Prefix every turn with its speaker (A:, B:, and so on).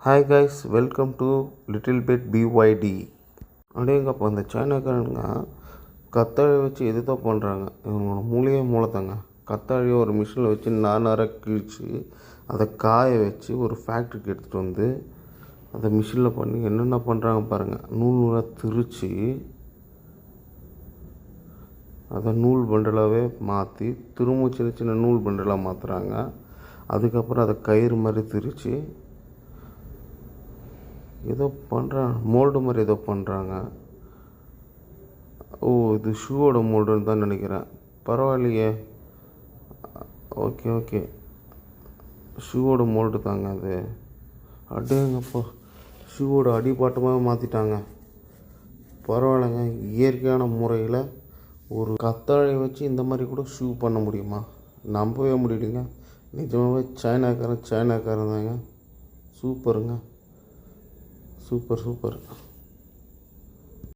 A: Hi guys, welcome to little bit BYD. அப்படியேங்கப்போ அந்த சைனாக்காரனுங்க கத்தாழை வச்சு எது தான் பண்ணுறாங்க. இவங்களோட மூளைத்தாங்க. கத்தாழையை ஒரு மிஷினில் வச்சு நாராக கிழித்து அதை காய வச்சு ஒரு ஃபேக்ட்ரிக்கு எடுத்துகிட்டு வந்து அதை மிஷினில் பண்ணி என்னென்ன பண்ணுறாங்க பாருங்கள். நூலாக திரித்து அதை நூல் பண்டலாகவே மாற்றி திரும்ப சின்ன சின்ன நூல் பண்டலாக மாற்றுறாங்க. அதுக்கப்புறம் அதை கயிறு மாதிரி திரித்து ஏதோ பண்ணுறாங்க, மோல்டு மாதிரி ஏதோ பண்ணுறாங்க. ஓ, இது ஷூவோட மோல்டுன்னு தான் நினைக்கிறேன். பரவாயில்லையே. ஓகே, ஷூவோட மோல்டு தாங்க அது. அடேங்கப்பா, ஷூவோட அடிப்பாட்டமாக மாற்றிட்டாங்க. பரவாயில்லைங்க. இயற்கையான முறையில் ஒரு கத்தாழை வச்சு இந்த மாதிரி கூட ஷூ பண்ண முடியுமா? நம்பவே முடியலைங்க. நிஜமாகவே சைனாக்காரன் தாங்க. சூப்பருங்க. சூப்பர்.